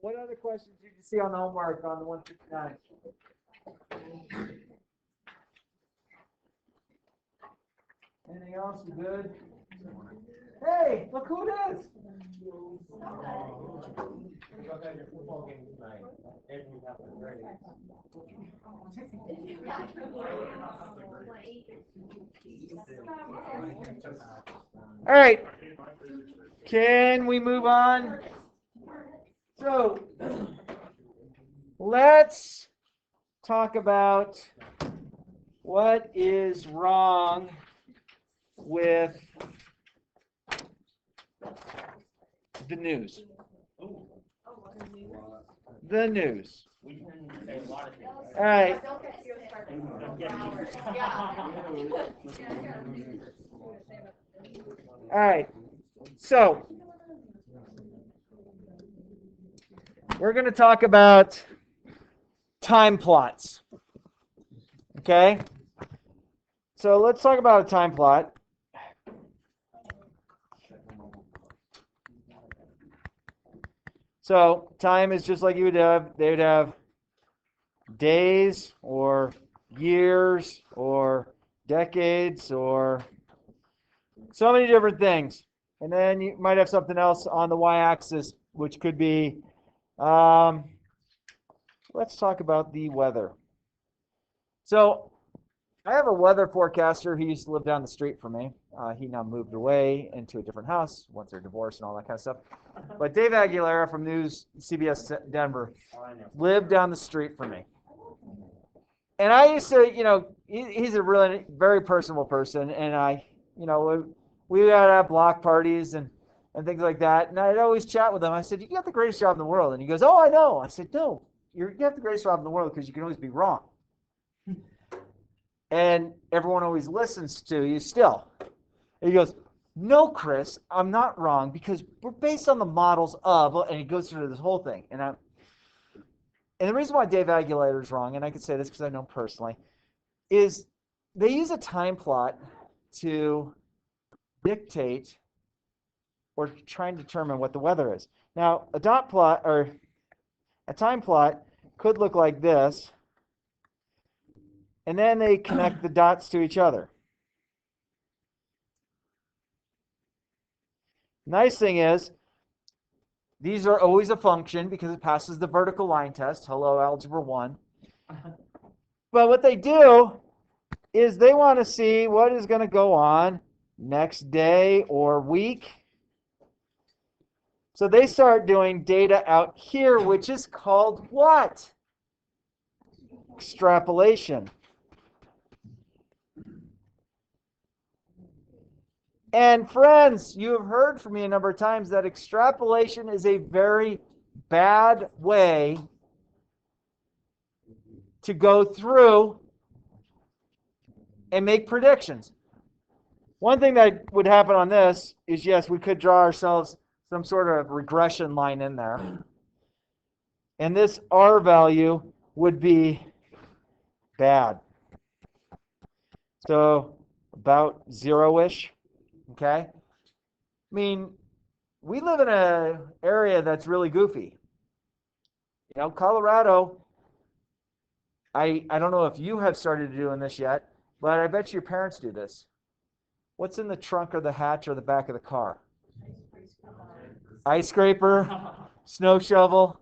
What other questions did you see on the homework on the 159? Anything else? You good? Hey, look who it is! All right. Can we move on? So, let's talk about what is wrong with the news. The news. All right. All right. So, we're going to talk about time plots. Okay? So, let's talk about a time plot. So, time is just like you would have. They would have days or years or decades or so many different things. And then you might have something else on the y-axis, which could be, let's talk about the weather. So I have a weather forecaster who used to live down the street from me. He now moved away into a different house once they're divorced and all that kind of stuff. But Dave Aguilera from News CBS Denver lived down the street from me. And I used to, he's a really very personable person, and we would have block parties and things like that. And I'd always chat with him. I said, "You got the greatest job in the world." And he goes, "Oh, I know." I said, "No, you have the greatest job in the world because you can always be wrong. And everyone always listens to you still." And he goes, "No, Chris, I'm not wrong because we're based on the models of," and he goes through this whole thing. And the reason why Dave Aguilera is wrong, and I can say this because I know him personally, is they use a time plot to dictate or try and determine what the weather is. Now, a dot plot or a time plot could look like this, and then they connect the dots to each other. Nice thing is, these are always a function because it passes the vertical line test. Hello, Algebra 1. But what they do is they want to see what is going to go on next day or week. So they start doing data out here, which is called what? Extrapolation. And friends, you have heard from me a number of times that extrapolation is a very bad way to go through and make predictions. One thing that would happen on this is, yes, we could draw ourselves some sort of regression line in there. And this R value would be bad. So about 0-ish. Okay? I mean, we live in an area that's really goofy. Colorado, I don't know if you have started doing this yet, but I bet your parents do this. What's in the trunk or the hatch or the back of the car? Ice scraper, snow shovel,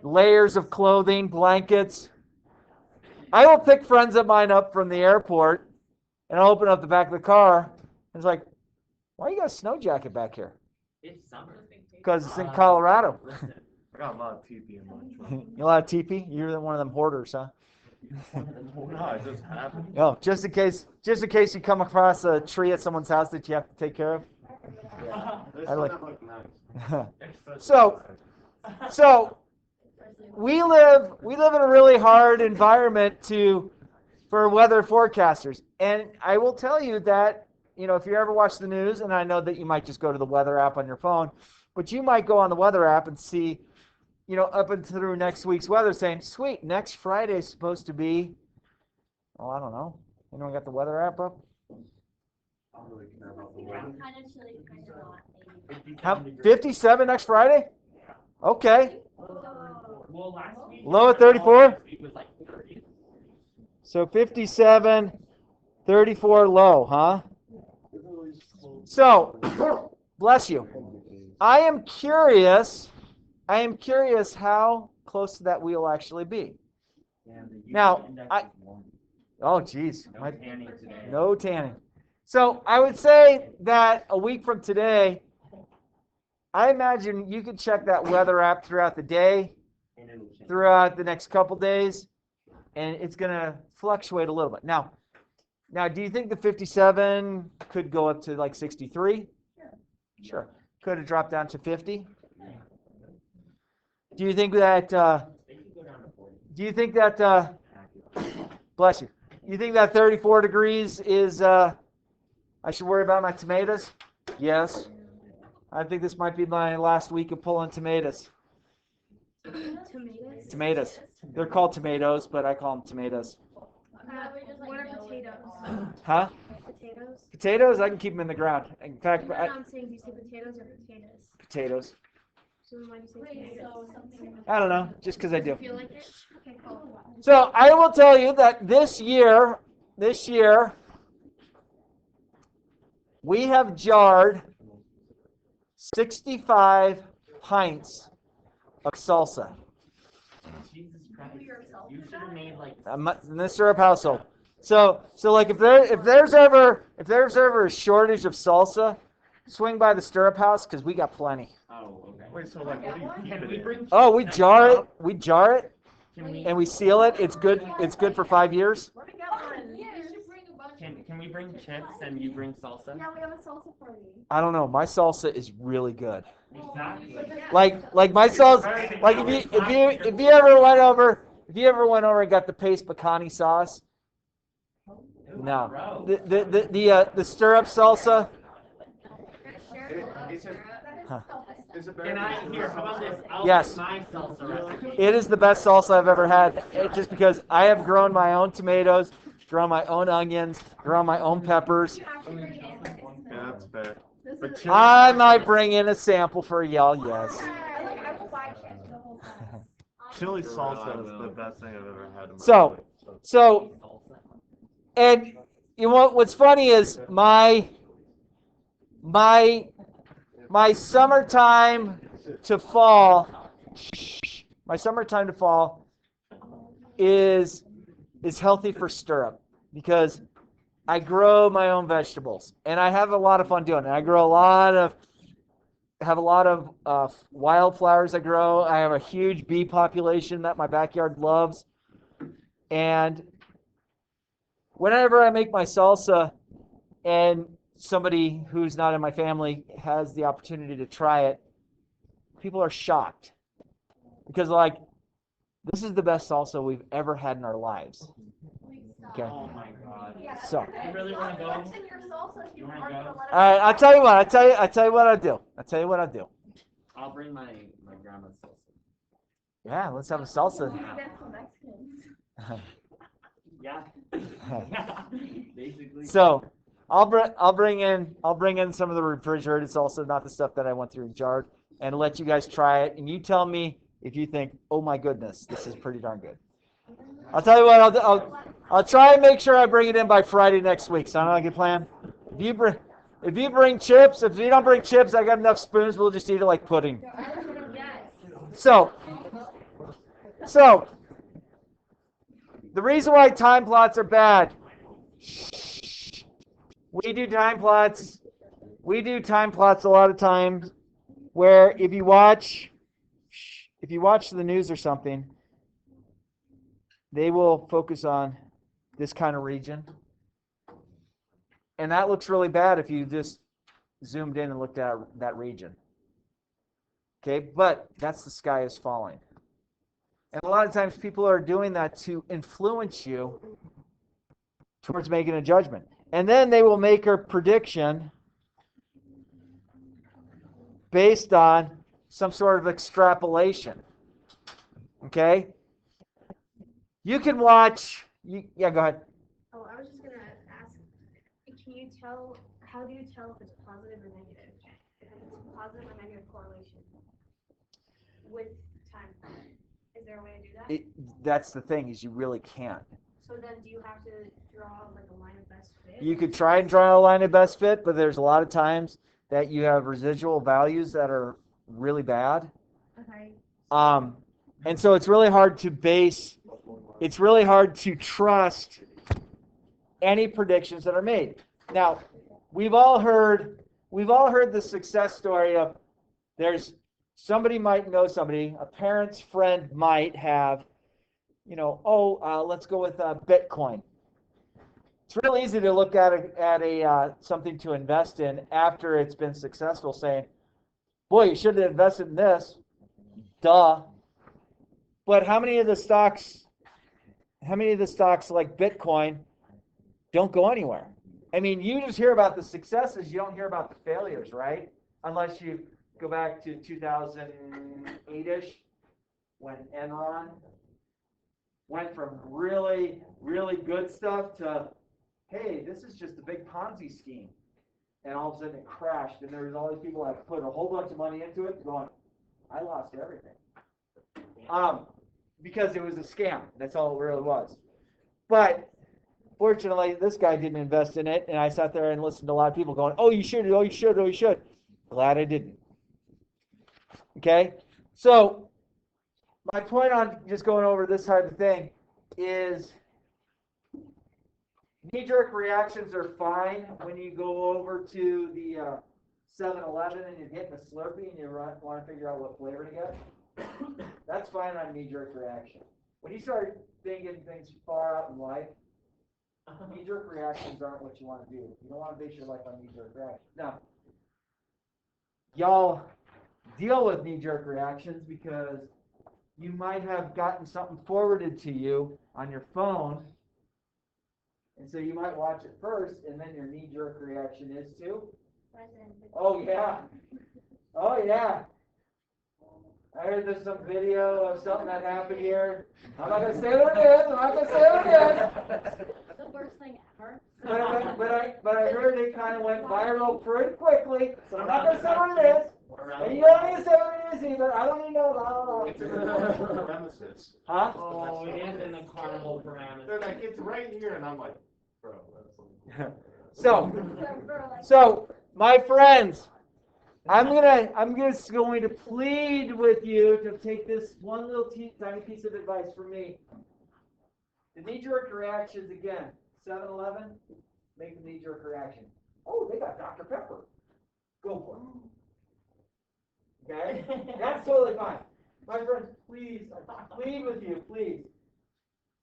layers of clothing, blankets. I will pick friends of mine up from the airport, and I'll open up the back of the car, and it's like, "Why you got a snow jacket back here?" It's summer. Because it's in Colorado. I got a lot of teepee in my trunk. A lot of teepee? You're one of them hoarders, huh? No, it just happened. Oh, just in case you come across a tree at someone's house that you have to take care of. Yeah. I like- Look nice. So we live in a really hard environment for weather forecasters. And I will tell you that, if you ever watch the news, and I know that you might just go to the weather app on your phone, but you might go on the weather app and see, up and through next week's weather saying, "Sweet, next Friday is supposed to be," oh, I don't know. Anyone got the weather app up? I don't really care about the weather. Kind of chilly, kind of hot. 57 next Friday? Okay. Well, last week. Low at 34? Last week was like 30. So 57, 34 low, huh? So, bless you. I am curious how close to that we'll actually be. Now, oh geez, No tanning today. no tanning. So I would say that a week from today, I imagine you can check that weather app throughout the day, And it'll change. throughout the next couple days, and it's going to fluctuate a little bit. Now, do you think the 57 could go up to like 63? Sure. Could have dropped down to 50? Do you think that, They could go down to 40. do you think that, bless you, you think that 34 degrees is, I should worry about my tomatoes? Yes. I think this might be my last week of pulling tomatoes. Tomatoes? Tomatoes. They're called tomatoes, but I call them tomatoes. What are potatoes? Huh? Potatoes? Potatoes, I can keep them in the ground. In fact, No, I'm saying, do you say potatoes or potatoes? potatoes. So then why do you say potatoes? I don't know, just because I do. Feel like it? Okay, cool. So I will tell you that this year, we have jarred 65 pints of salsa. Jesus Christ. You should have made like. In the syrup household. So like if there's ever a shortage of salsa, swing by the stirrup house because we got plenty. Oh, okay. Wait, so like, what do you keep Can it we in? bring? Oh, we jar it. Can we? And we seal it. It's good. It's good for 5 years. Let me get one. You should bring a bunch. Can we bring chips and you bring salsa? Yeah, we have a salsa party. I don't know. My salsa is really good. Exactly. Like my salsa. Like if you ever went over and got the paste pecani sauce. No, the stirrup salsa. Huh. Is it Can I here? How about this? I'll Yes. bring my salsa recipe. It is the best salsa I've ever had. Just because I have grown my own tomatoes, grown my own onions, grown my own peppers. Yeah, that's fair. But I might bring in a sample for y'all. Yes. chili salsa is the best thing I've ever had in my So- life. So, and you know what's funny is my summertime to fall is healthy for stirrup because I grow my own vegetables and I have a lot of fun doing it. I grow have a lot of wildflowers I grow. I have a huge bee population that my backyard loves. And whenever I make my salsa and somebody who's not in my family has the opportunity to try it, people are shocked because like this is the best salsa we've ever had in our lives. Okay. Oh my God. So, You really want to go? You want to go? all right, I'll tell you what I'll do. I'll bring my grandma's salsa. Yeah, let's have a salsa. Yeah. Basically. So, I'll bring in some of the refrigerated salsa, not the stuff that I went through and jarred, and let you guys try it. And you tell me if you think, oh my goodness, this is pretty darn good. I'll tell you what, I'll try and make sure I bring it in by Friday next week. Sound like a good plan? If you bring chips, if you don't bring chips, I got enough spoons. We'll just eat it like pudding. So the reason why time plots are bad. We do time plots a lot of times where if you watch the news or something, they will focus on this kind of region. And that looks really bad if you just zoomed in and looked at that region. Okay, but that's the sky is falling. And a lot of times people are doing that to influence you towards making a judgment. And then they will make a prediction based on some sort of extrapolation. Okay? You can watch. Yeah, go ahead. Oh, I was just gonna ask, how do you tell if it's positive or negative? If it's positive or negative correlation? there a way to do that? That's the thing, is you really can't. So then do you have to draw like a line of best fit? You could try and draw a line of best fit, but there's a lot of times that you have residual values that are really bad. Okay. And so it's really hard to trust any predictions that are made. Now, we've all heard the success story of somebody might know somebody, a parent's friend might have, let's go with Bitcoin. It's real easy to look at something to invest in after it's been successful, saying, boy, you should have invested in this. Duh. But how many of the stocks like Bitcoin don't go anywhere? I mean, you just hear about the successes, you don't hear about the failures, right? Unless you go back to 2008-ish, when Enron went from really, really good stuff to, hey, this is just a big Ponzi scheme. And all of a sudden it crashed, and there was all these people that put a whole bunch of money into it going, I lost everything. Because it was a scam. That's all it really was. But fortunately, this guy didn't invest in it, and I sat there and listened to a lot of people going, oh, you should, oh, you should, oh, you should. Glad I didn't. Okay? So my point on just going over this type of thing is knee-jerk reactions are fine when you go over to the 7-Eleven and you're getting a Slurpee and you want to figure out what flavor to get. That's fine on knee-jerk reaction. When you start thinking things far out in life, knee-jerk reactions aren't what you want to do. You don't want to base your life on knee-jerk reactions. Now, y'all deal with knee-jerk reactions because you might have gotten something forwarded to you on your phone, and so you might watch it first, and then your knee-jerk reaction is to, oh yeah, oh yeah. I heard there's some video of something that happened here. I'm not gonna say what it is. I'm not gonna say what it is. The worst thing ever. But I heard it kind of went viral pretty quickly. So I'm not gonna say what it is. And you don't need to say what it is either. I don't even know. It's in the premises. Huh? Oh, it is in the carnival parameters. They're like, it's right here, and I'm like, bro, that's So my friends, I'm just going to plead with you to take this one little tiny piece of advice from me. The knee-jerk reactions again. 7-Eleven, make the knee-jerk reaction. Oh, they got Dr. Pepper. Go for it. Okay? That's totally fine. My friends, please, I plead with you, please.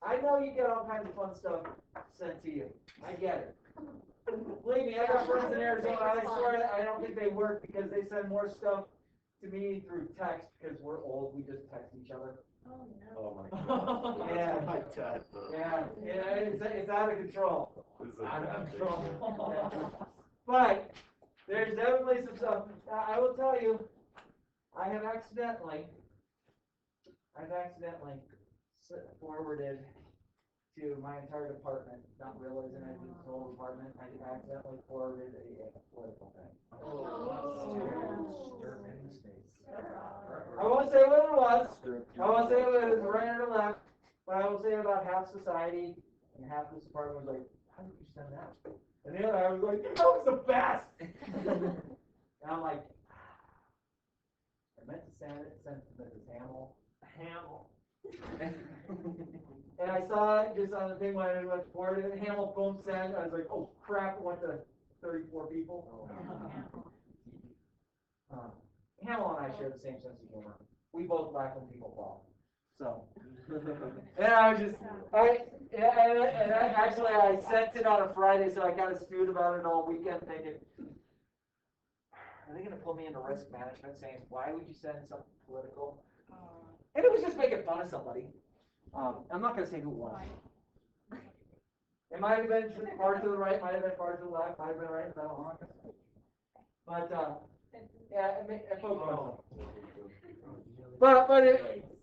I know you get all kinds of fun stuff sent to you. I get it. Believe me, I got friends in Arizona. I swear that I don't think they work because they send more stuff to me through text because we're old. We just text each other. Oh no. Oh my god. Yeah. That's my dad. It's out of control. This is a Out bad of thing. control. But there's definitely some stuff. I will tell you, I have accidentally forwarded to my entire department, not realizing I did the whole department. I accidentally forwarded a political thing. I won't say what it was. I won't say what it was right or left, but I will say about half society and half this department was like, how did you send that? And the other half was like, that was the best. And I'm like, I meant to send it to Mrs. Hamill. And I saw it just on the thing when I went forward, and Hamill boom send. I was like, oh crap, it went to 34 people. Hamill and I share the same sense of humor. We both laugh when people fall. So, and I was just, actually I sent it on a Friday, so I kind of stewed about it all weekend, thinking, are they going to pull me into risk management, saying, why would you send something political? And it was just making fun of somebody. I'm not going to say who it was. It might have been far to the right, might have been far to the left, might have been right, I don't know. But, yeah, it focused on something. But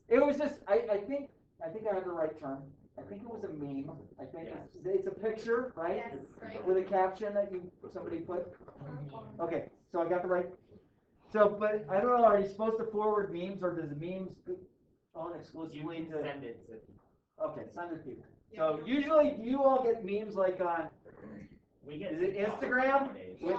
it was just, I think I have the right term. I think it was a meme. I think it's a picture, right? Yes, right. With a caption that somebody put. Okay, so I got the right. So, but I don't know, are you supposed to forward memes, or does memes own You exclusively can to? send it to. Okay, send it to you. So usually, do you all get memes like on? We get Is it TikTok Instagram? nowadays. Which-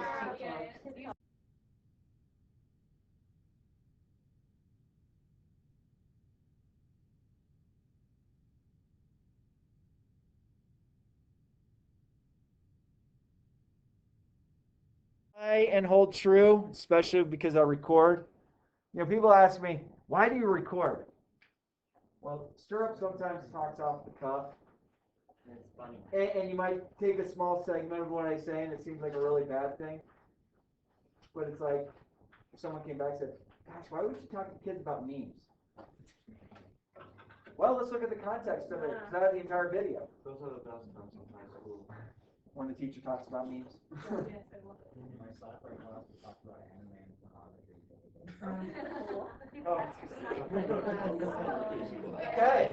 And hold true, especially because I record. You know, people ask me, why do you record? Well, Stirrup sometimes talks off the cuff, It's funny. and you might take a small segment of what I say, and it seems like a really bad thing. But it's like, if someone came back and said, gosh, why would you talk to kids about memes? Well, let's look at the context of it, because I have the entire video. Those are the best times sometimes. Cool. When the teacher talks about memes. My software class we talked about anime and Oh. Okay.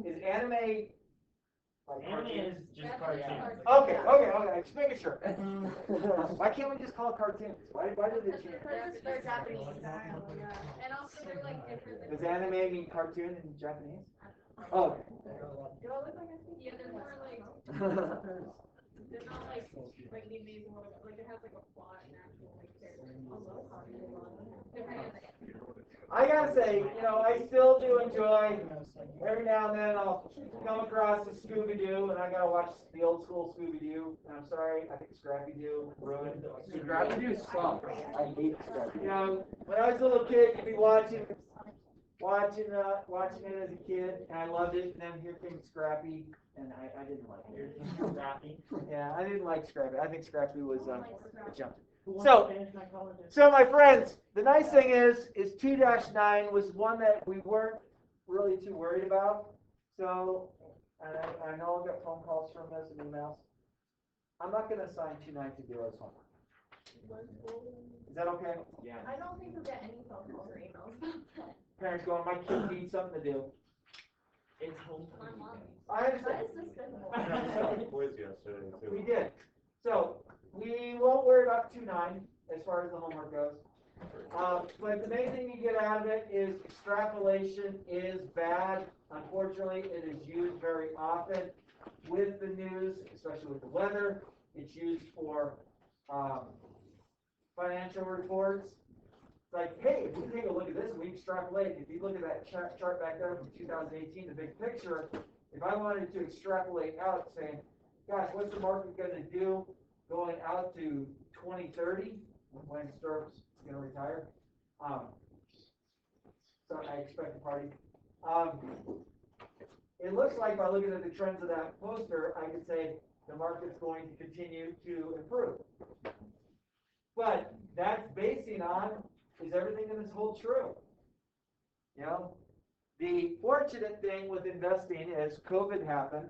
Is anime like Anime cartoons? is just cartoons. Okay. Just making sure. Why can't we just call it cartoons? Why do they change? They're Japanese. And also they're like different. Does anime mean cartoon in Japanese? Oh. Do I look like a yeah, they're more like they're not like animes and whatever. Like it has like a plot and actual like I gotta say, you know, I still do enjoy, every now and then I'll come across a Scooby-Doo, and I gotta watch the old school Scooby-Doo, and I'm sorry, I think Scrappy-Doo ruined. Scrappy-Doo sucks. I hate Scrappy. You know, when I was a little kid, you'd be watching it as a kid, and I loved it, and then here came Scrappy, and I didn't like it. Scrappy. Yeah, I didn't like Scrappy. I think Scrappy was a jump. So my friends, the nice thing is 2-9 was one that we weren't really too worried about. So, and I know I'll get phone calls from this and emails. I'm not going to assign 2-9 to do as homework. Is that okay? Yeah. I don't think you'll get any phone calls or emails. Parents going, my kids need something to do. It's homecoming. I understand. Boys yesterday too. We did. So we won't worry about 2-9 as far as the homework goes. But the main thing you get out of it is extrapolation is bad. Unfortunately, it is used very often with the news, especially with the weather. It's used for financial reports. It's like, hey, if you take a look at this and we extrapolate, if you look at that chart back there from 2018, the big picture, if I wanted to extrapolate out saying, gosh, what's the market going to do going out to 2030 when Stirrup's going to retire? So I expect a party. It looks like by looking at the trends of that poster, I could say the market's going to continue to improve. But that's basing on, is everything in this hold true? You know, the fortunate thing with investing is COVID happened.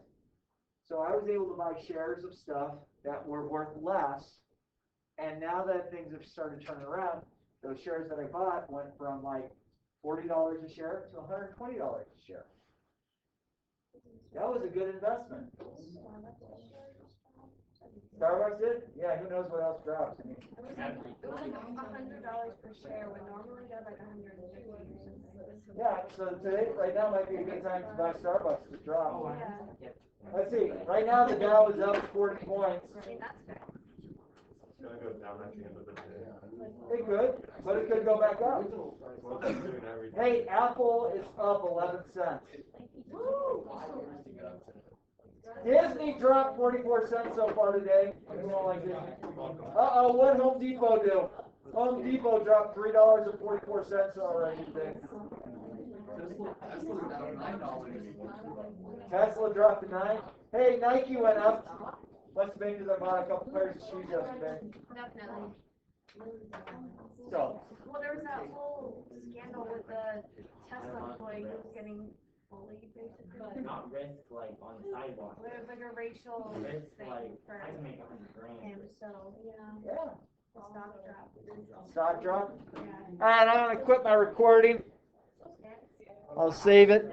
So I was able to buy shares of stuff that were worth less. And now that things have started turning around, those shares that I bought went from like $40 a share to $120 a share. That was a good investment. Starbucks did? Yeah, who knows what else drops. I mean, It was like $100 per share when normally they're like 150. yeah, so today, right now might be a good time to buy Starbucks to drop. Yeah. Let's see, right now the Dow is up 40 points. I mean, that's good. It's gonna go down at the end of the day. It could, but it could go back up. Well, it's doing everything. Hey, Apple is up 11 cents. Disney dropped 44 cents so far today. I don't like Disney. Uh-oh, what Home Depot do? Home Depot dropped $3.44 already today. Tesla dropped to 9. Hey, Nike went up. Must have been because I bought a couple pairs of shoes yesterday. Definitely. So, Well, there was that whole scandal with the Tesla employee who was getting bullied, basically. Not risk like on the sidewalk. It was like a racial Risk thing like for I can make $100,000. him, so, yeah. yeah, The stock dropped. stock drop. Yeah. All right, I'm going to quit my recording. I'll save it.